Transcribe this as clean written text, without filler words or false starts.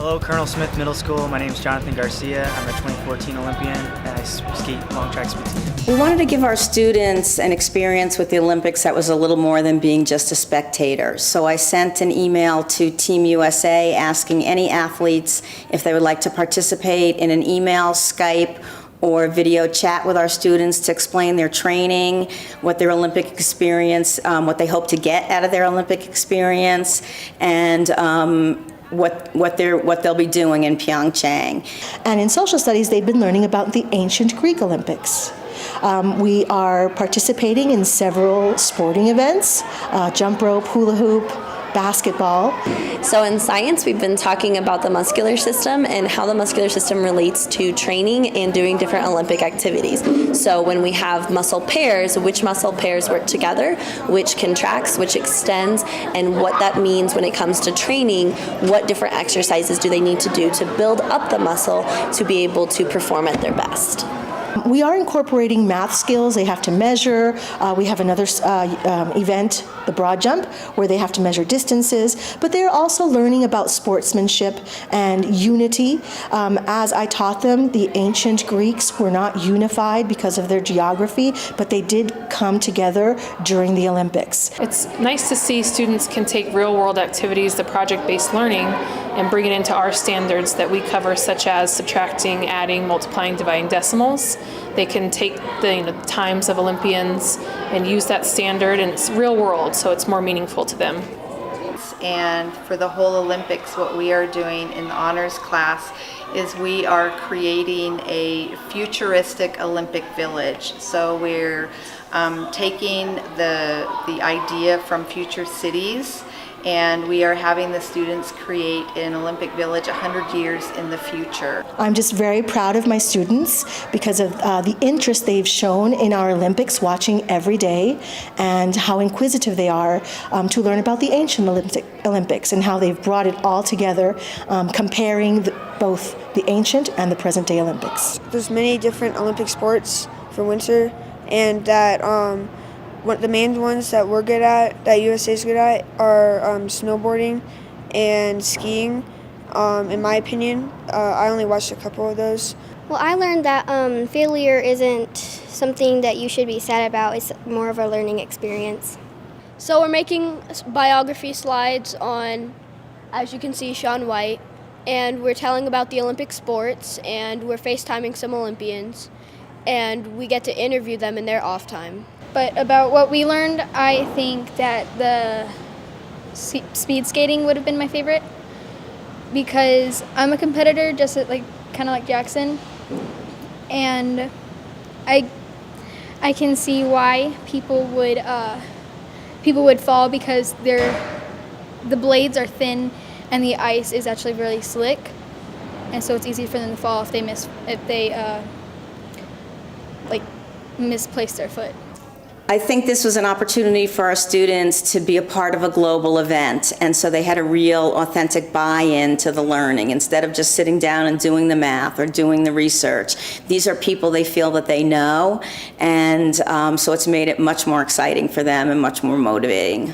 Hello, Colonel Smith Middle School. My name is Jonathan Garcia. I'm a 2014 Olympian, and I skate long track speed skating. We wanted to give our students an experience with the Olympics that was a little more than being just a spectator. So I sent an email to Team USA asking any athletes if they would like to participate in an email, Skype, or video chat with our students to explain their training, what their Olympic experience, what they hope to get out of their Olympic experience, and what they'll be doing in Pyeongchang. And in social studies, they've been learning about the ancient Greek Olympics. We are participating in several sporting events, jump rope, hula hoop, basketball. So in science, we've been talking about the muscular system and how the muscular system relates to training and doing different Olympic activities. So when we have muscle pairs, which muscle pairs work together, which contracts, which extends, and what that means when it comes to training, what different exercises do they need to do to build up the muscle to be able to perform at their best. We are incorporating math skills. They have to measure. We have another event, the broad jump, where they have to measure distances, but they're also learning about sportsmanship and unity. As I taught them, the ancient Greeks were not unified because of their geography, but they did come together during the Olympics. It's nice to see students can take real-world activities, the project-based learning, and bring it into our standards that we cover, such as subtracting, adding, multiplying, dividing decimals. They can take the times of Olympians and use that standard, and it's real world, so it's more meaningful to them. And for the whole Olympics, what we are doing in the honors class is we are creating a futuristic Olympic village. So we're taking the idea from future cities, and we are having the students create an Olympic village 100 years in the future. I'm just very proud of my students because of the interest they've shown in our Olympics, watching every day, and how inquisitive they are to learn about the ancient Olympics and how they've brought it all together, comparing both the ancient and the present day Olympics. There's many different Olympic sports for winter, and that the main ones that we're good at, that USA is good at, are snowboarding and skiing. In my opinion, I only watched a couple of those. Well, I learned that failure isn't something that you should be sad about. It's more of a learning experience. So we're making biography slides on, as you can see, Shaun White, and we're telling about the Olympic sports, and we're FaceTiming some Olympians, and we get to interview them in their off time. But about what we learned, I think that the speed skating would have been my favorite because I'm a competitor, just kind of like Jackson, and I can see why people would fall because the blades are thin and the ice is actually really slick, and so it's easy for them to fall if they misplace their foot. I think this was an opportunity for our students to be a part of a global event, and so they had a real authentic buy-in to the learning instead of just sitting down and doing the math or doing the research. These are people they feel that they know, and so it's made it much more exciting for them and much more motivating.